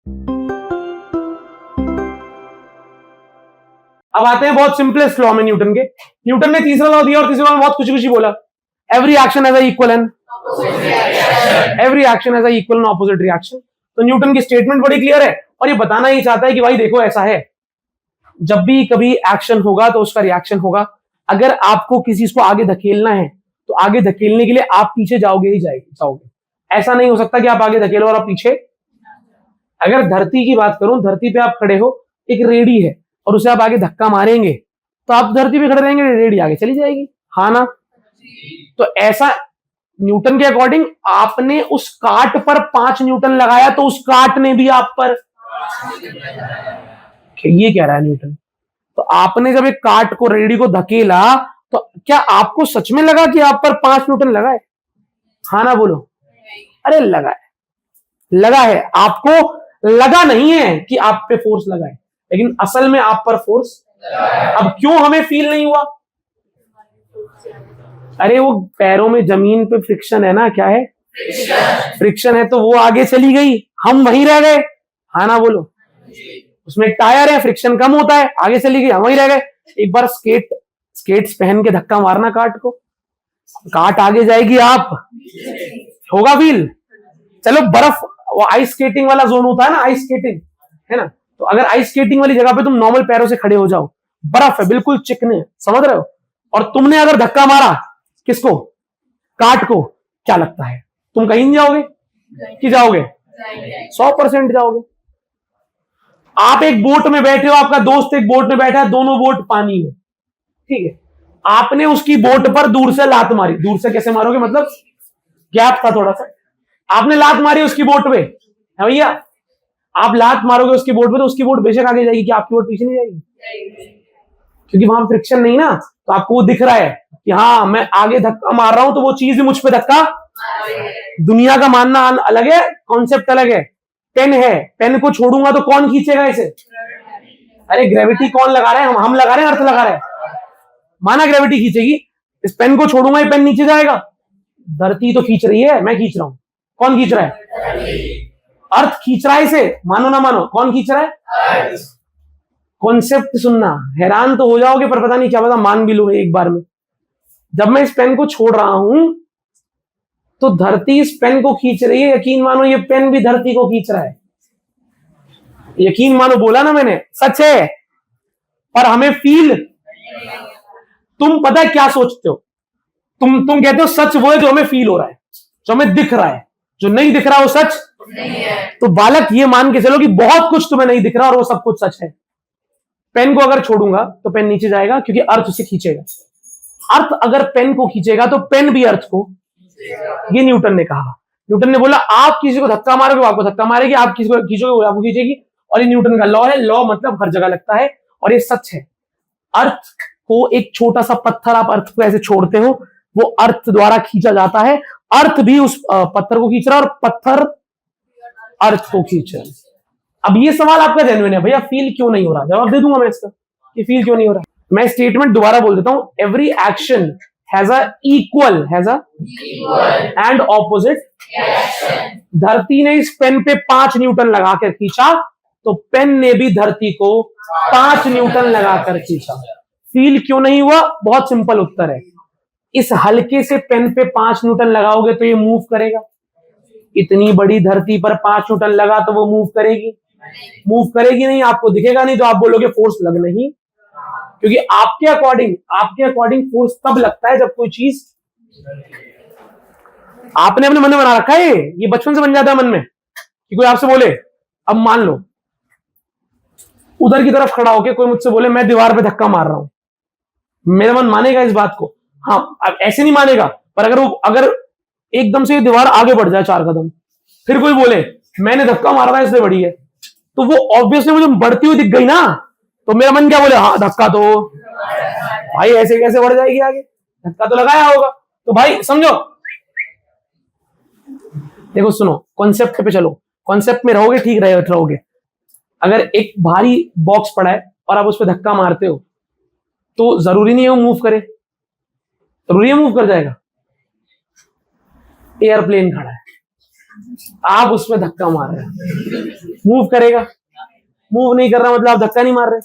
अब आते हैं बहुत सिंपलेस्ट लॉ में न्यूटन के। न्यूटन ने तीसरा लॉ दिया और तीसरे लॉ में बहुत कुछ कुछ बोला, every action has a equal and opposite reaction. तो न्यूटन की स्टेटमेंट बड़ी क्लियर है और ये बताना ही चाहता है कि भाई देखो ऐसा है, जब भी कभी एक्शन होगा तो उसका रिएक्शन होगा। अगर आपको किसी को आगे धकेलना है तो आगे धकेलने के लिए आप पीछे जाओगे ही जाओगे, ऐसा नहीं हो सकता कि आप आगे धकेलो और आप पीछे। अगर धरती की बात करूं, धरती पे आप खड़े हो, एक रेडी है और उसे आप आगे धक्का मारेंगे तो आप धरती पे खड़े रहेंगे, रेडी आगे चली जाएगी, हाँ ना। तो ऐसा न्यूटन के अकॉर्डिंग आपने उस काट पर 5 न्यूटन लगाया तो उस काट ने भी आप पर, ये कह रहा है न्यूटन। तो आपने जब एक काट को, रेडी को धकेला तो क्या आपको सच में लगा कि आप पर 5 न्यूटन लगा है, हाँ ना बोलो। अरे लगा है, आपको लगा नहीं है कि आप पे फोर्स लगा है, लेकिन असल में आप पर फोर्स। अब क्यों हमें फील नहीं हुआ? अरे वो पैरों में जमीन पे फ्रिक्शन है ना, क्या है? फ्रिक्शन है, तो वो आगे चली गई, हम वहीं रह गए, हाँ ना बोलो। उसमें एक टायर है, फ्रिक्शन कम होता है, आगे चली गई, हम वहीं रह गए। एक बार स्केट्स पहन के धक्का मारना काट को, काट आगे जाएगी, आप होगा फील। चलो बर्फ, वो आइस स्केटिंग वाला जोन होता है ना, आइस स्केटिंग है ना, तो अगर आइस स्केटिंग वाली जगह पे तुम नॉर्मल पैरों से खड़े हो जाओ, बर्फ है बिल्कुल चिकने, समझ रहे हो, और तुमने अगर धक्का मारा किसको? काट को, क्या लगता है तुम कहीं नहीं जाओगे कि जाओगे? 100% जाओगे। आप एक बोट में बैठे हो, आपका दोस्त एक बोट में बैठा है, दोनों बोट पानी में, ठीक है, आपने उसकी बोट पर दूर से लात मारी। दूर से कैसे मारोगे, मतलब गैप था थोड़ा सा, आपने लात मारी उसकी बोट पे, है भैया, आप लात मारोगे उसकी बोट पे तो उसकी बोट बेशक आगे जाएगी, कि आपकी बोट पीछे नहीं जाएगी, क्योंकि वहां फ्रिक्शन नहीं ना। तो आपको वो दिख रहा है कि हाँ मैं आगे धक्का मार रहा हूं तो वो चीज भी मुझ पे धक्का। दुनिया का मानना अलग है, कॉन्सेप्ट अलग है। पेन है, पेन को छोड़ूंगा तो कौन खींचेगा इसे? अरे ग्रेविटी कौन लगा रहा है? हम लगा रहे हैं, अर्थ लगा रहा है, माना ग्रेविटी खींचेगी, इस पेन को छोड़ूंगा ये पेन नीचे जाएगा। धरती तो खींच रही है, मैं खींच रहा हूं, कौन खींच रहा है? अर्थ खींच रहा है इसे, मानो ना मानो, कौन खींच रहा है? कॉन्सेप्ट सुनना, हैरान तो हो जाओगे, पर पता नहीं क्या पता मान भी लो एक बार में। जब मैं इस पेन को छोड़ रहा हूं तो धरती इस पेन को खींच रही है, यकीन मानो ये पेन भी धरती को खींच रहा है, यकीन मानो, बोला ना मैंने, सच है। पर हमें फील, तुम पता है क्या सोचते हो, तुम कहते हो सच वो है जो हमें फील हो रहा है, जो हमें दिख रहा है, जो नहीं दिख रहा वो सच नहीं है। तो बालक ये मान के चलो कि बहुत कुछ तुम्हें नहीं दिख रहा और वो सब कुछ सच है। पेन को अगर छोड़ूंगा तो पेन नीचे जाएगा, क्योंकि अर्थ उसे खींचेगा। अर्थ अगर पेन को खींचेगा तो पेन भी अर्थ को, ये न्यूटन ने कहा। न्यूटन ने बोला आप किसी को धक्का मारोगे वो आपको धक्का मारेगी, आप किसी को खींचोगे वो आपको खींचेगी, और ये न्यूटन का लॉ है। लॉ मतलब हर जगह लगता है और ये सच है। अर्थ को, एक छोटा सा पत्थर आप अर्थ को ऐसे छोड़ते हो, वो अर्थ द्वारा खींचा जाता है, अर्थ भी उस पत्थर को खींच रहा है और पत्थर अर्थ को खींच रहा है। अब ये सवाल आपका जेन्युइन है, भैया फील क्यों नहीं हो रहा? जवाब दे दूंगा मैं इसका कि फील क्यों नहीं हो रहा। मैं स्टेटमेंट दोबारा बोल देता हूं, every action has a equal and opposite. धरती ने इस पेन पे 5 न्यूटन लगाकर खींचा तो पेन ने भी धरती को 5 न्यूटन लगाकर खींचा। फील क्यों नहीं हुआ? बहुत सिंपल उत्तर है, इस हल्के से पेन पे 5 न्यूटन लगाओगे तो ये मूव करेगा। इतनी बड़ी धरती पर 5 न्यूटन लगा तो वो मूव करेगी? मूव करेगी नहीं, आपको दिखेगा नहीं, तो आप बोलोगे फोर्स लग नहीं, क्योंकि आपके अकॉर्डिंग फोर्स तब लगता है जब कोई चीज आपने अपने मन में बना रखा है। ये बचपन से बन जाता है मन में कि कोई आपसे बोले, अब मान लो उधर की तरफ खड़ा होके कोई मुझसे बोले मैं दीवार पे धक्का मार रहा हूं, मेरा मन मानेगा इस बात को? हाँ, अब ऐसे नहीं मानेगा, पर अगर एकदम से दीवार आगे बढ़ जाए 4 कदम, फिर कोई बोले मैंने धक्का मारा था इससे बड़ी है, तो वो ऑब्वियसली मुझे बढ़ती हुई दिख गई ना, तो मेरा मन क्या बोले, हाँ धक्का तो भाई ऐसे कैसे बढ़ जाएगी आगे, धक्का तो लगाया होगा। तो भाई समझो, देखो सुनो, कॉन्सेप्ट पे चलो, कॉन्सेप्ट में रहोगे ठीक रहोगे। अगर एक भारी बॉक्स पड़ा है और आप उस पर धक्का मारते हो तो जरूरी नहीं है वो मूव करे, जरूरी है मूव कर जाएगा। एयरप्लेन खड़ा है, आप उसमें धक्का मार रहे हैं, मूव करेगा? मूव नहीं कर रहा मतलब आप धक्का नहीं मार रहे।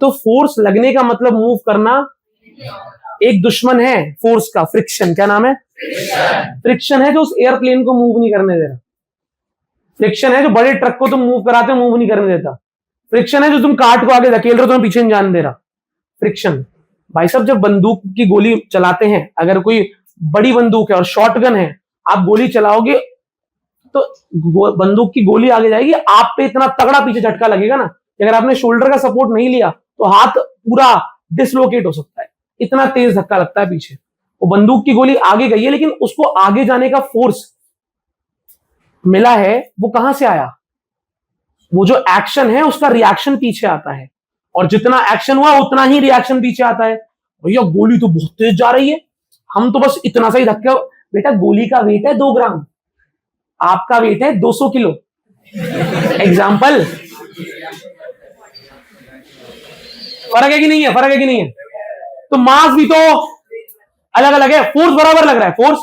तो फोर्स लगने का मतलब मूव करना। एक दुश्मन है फोर्स का, फ्रिक्शन। क्या नाम है? फ्रिक्शन है जो उस एयरप्लेन को मूव नहीं करने दे रहा। फ्रिक्शन है जो बड़े ट्रक को तुम मूव कराते हो, मूव नहीं करने देता। फ्रिक्शन है जो तुम कार्ट को आगे धकेल रहे हो, तुम्हें पीछे नहीं जाने दे रहा। फ्रिक्शन। भाई साहब, जब बंदूक की गोली चलाते हैं, अगर कोई बड़ी बंदूक है और शॉटगन है, आप गोली चलाओगे तो बंदूक की गोली आगे जाएगी, आप पे इतना तगड़ा पीछे झटका लगेगा ना कि अगर आपने शोल्डर का सपोर्ट नहीं लिया तो हाथ पूरा डिसलोकेट हो सकता है। इतना तेज धक्का लगता है पीछे। वो बंदूक की गोली आगे गई है, लेकिन उसको आगे जाने का फोर्स मिला है, वो कहां से आया? वो जो एक्शन है उसका रिएक्शन पीछे आता है, और जितना एक्शन हुआ उतना ही रिएक्शन पीछे आता है। भैया गोली तो बहुत तेज जा रही है, हम तो बस इतना सा ही धक्का। बेटा गोली का वेट है 2 ग्राम, आपका वेट है 200 किलो। एग्जाम्पल। फर्क है कि नहीं है? फर्क है कि नहीं है? तो मास भी तो अलग अलग है, फोर्स बराबर लग रहा है, फोर्स,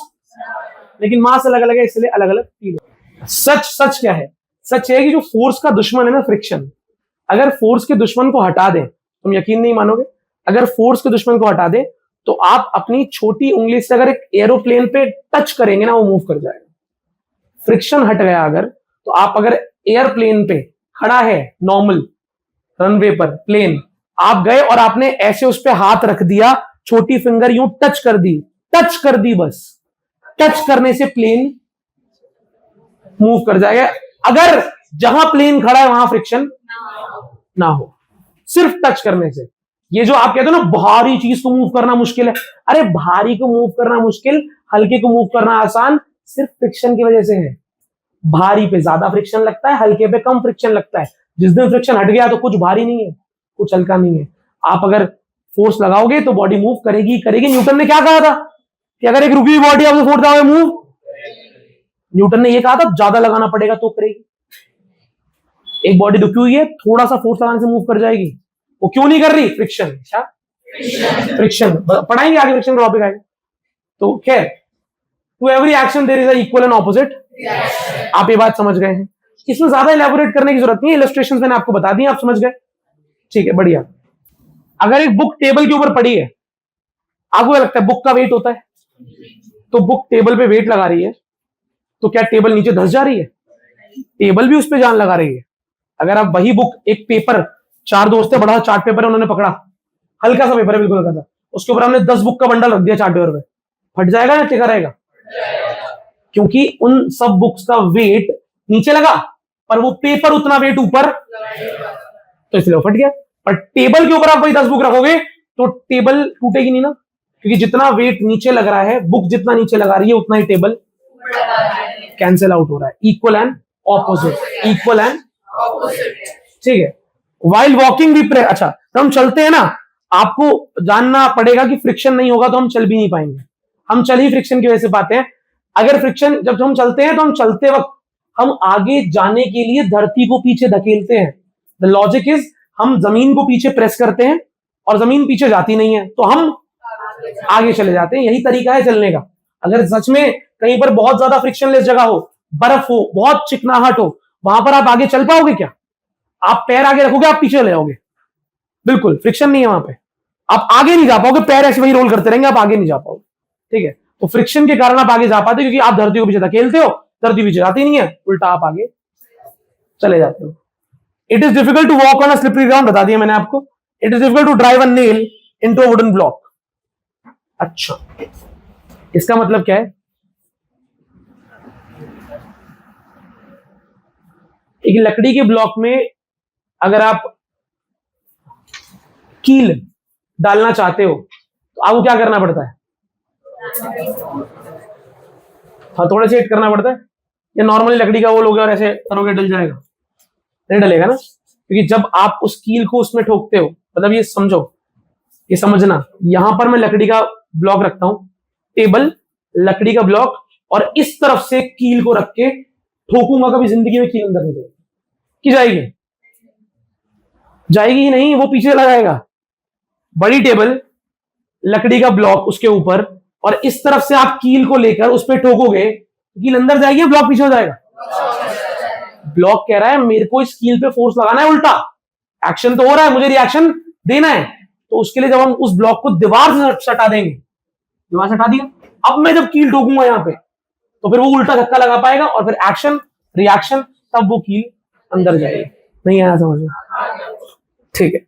लेकिन मास अलग अलग है, इसलिए अलग अलग फील। सच क्या है? सच है कि जो फोर्स का दुश्मन है ना, फ्रिक्शन, अगर फोर्स के दुश्मन को हटा दे, तुम यकीन नहीं मानोगे, अगर फोर्स के दुश्मन को हटा दे तो आप अपनी छोटी उंगली से अगर एक एरोप्लेन पे टच करेंगे ना, वो मूव कर जाएगा। फ्रिक्शन हट गया अगर, तो आप अगर एयरप्लेन पे खड़ा है, नॉर्मल रनवे पर प्लेन, आप गए और आपने ऐसे उस पर हाथ रख दिया, छोटी फिंगर यूं टच कर दी, बस टच करने से प्लेन मूव कर जाएगा। अगर जहां प्लेन खड़ा है वहां फ्रिक्शन ना हो, सिर्फ टच करने से। ये जो आप कहते हो ना भारी चीज को मूव करना मुश्किल है, अरे भारी को मूव करना मुश्किल, हल्के को मूव करना आसान, सिर्फ फ्रिक्शन की वजह से है। भारी पे ज्यादा फ्रिक्शन लगता है, हल्के पे कम फ्रिक्शन लगता है। जिस दिन फ्रिक्शन हट गया तो कुछ भारी नहीं है, कुछ हल्का नहीं है। आप अगर फोर्स लगाओगे तो बॉडी मूव करेगी। न्यूटन ने क्या कहा था कि अगर एक रुकी हुई बॉडी आप फोर्स लगाओगे मूव, न्यूटन ने यह कहा था ज्यादा लगाना पड़ेगा तो करेगी। एक बॉडी रुकी हुई है, थोड़ा सा फोर्स लगाने से मूव कर जाएगी। वो क्यों नहीं कर रही? फ्रिक्शन। फ्रिक्शन पढ़ाएंगे आगे, फ्रिक्शन का टॉपिक आएगा। तो खैर, to every action there is a equal and opposite. आप ये बात समझ गए हैं, इसमें ज्यादा इलेबोरेट करने की जरूरत नहीं है, इलस्ट्रेशंस मैंने आपको बता दी, आप समझ गए। ठीक है, बढ़िया। अगर एक बुक टेबल के ऊपर पड़ी है, आपको क्या लगता है बुक का वेट होता है? तो बुक टेबल पे वेट लगा रही है, तो क्या टेबल नीचे धंस जा रही है? टेबल भी उस पर जान लगा रही है। अगर आप वही बुक, एक पेपर, 4 दोस्त है, बड़ा चार्ट पेपर है, उन्होंने पकड़ा, हल्का सा पेपर है, बिल्कुल हल्का सा, उसके ऊपर हमने 10 बुक का बंडल रख दिया चार्ट पेपर पे, फट जाएगा या टिका रहेगा? क्योंकि उन सब बुक्स का वेट नीचे लगा, पर वो पेपर उतना वेट ऊपर, तो इसलिए वो फट गया। और टेबल के ऊपर आप वही 10 बुक रखोगे तो टेबल टूटेगी नहीं ना, क्योंकि जितना वेट नीचे लग रहा है, बुक जितना नीचे लगा रही है, उतना ही टेबल कैंसिल आउट हो रहा है। Equal and opposite, equal and opposite. ठीक है। वाइल वॉकिंग भी अच्छा, तो हम चलते हैं ना, आपको जानना पड़ेगा कि फ्रिक्शन नहीं होगा तो हम चल भी नहीं पाएंगे। हम चल ही फ्रिक्शन की वजह से पाते हैं। अगर फ्रिक्शन, जब हम चलते हैं तो हम चलते वक्त हम आगे जाने के लिए धरती को पीछे धकेलते हैं। द लॉजिक इज, हम जमीन को पीछे प्रेस करते हैं और जमीन पीछे जाती नहीं है, तो हम आगे चले जाते हैं। यही तरीका है चलने का। अगर सच में कहीं पर बहुत ज्यादा फ्रिक्शनलेस जगह हो, बर्फ हो, बहुत चिकनाहट हो, वहां पर आप आगे चल पाओगे क्या? आप पैर आगे रखोगे, आप पीछे ले जाओगे, बिल्कुल फ्रिक्शन नहीं है वहां पे, आप आगे नहीं जा पाओगे, पैर ऐसे वही रोल करते रहेंगे, आप आगे नहीं जा पाओगे। ठीक है, तो फ्रिक्शन के कारण आप आगे जा पाते, क्योंकि आप धरती को पीछे धकेलते हो, धरती पीछे जाती नहीं है, उल्टा आप आगे चले जाते हो। It is difficult to walk on a slippery ground, बता दिया मैंने आपको। It is difficult to drive a nail into a wooden block. अच्छा, इसका मतलब क्या है? एक लकड़ी के ब्लॉक में अगर आप कील डालना चाहते हो तो आपको क्या करना पड़ता है? हथौड़े से हिट करना पड़ता है, या नॉर्मली लकड़ी का वो लोगे और ऐसे करोगे डल जाएगा? नहीं डलेगा ना, क्योंकि जब आप उस कील को उसमें ठोकते हो, मतलब ये समझो, ये समझना, यहां पर मैं लकड़ी का ब्लॉक रखता हूं, टेबल, लकड़ी का ब्लॉक, और इस तरफ से कील को रख के ठोकूंगा, कभी जिंदगी में कील अंदर नहीं जाएगी। कि जाएगी? जाएगी ही नहीं, वो पीछे चला जाएगा। बड़ी टेबल, लकड़ी का ब्लॉक उसके ऊपर, और इस तरफ से आप कील को लेकर उस पर ठोकोगे कील अंदर जाएगी या ब्लॉक पीछे हो जाएगा? ब्लॉक कह रहा है मेरे को इस कील पे फोर्स लगाना है, उल्टा एक्शन तो हो रहा है, मुझे रिएक्शन देना है, तो उसके लिए जब हम उस ब्लॉक को दीवार से सटा देंगे, दीवार से हटा दिया, अब मैं जब कील ठोकूंगा यहाँ पे तो फिर वो उल्टा धक्का लगा पाएगा और फिर एक्शन रिएक्शन, तब वो कील अंदर जाएगी। नहीं आया समझ में? ठीक है।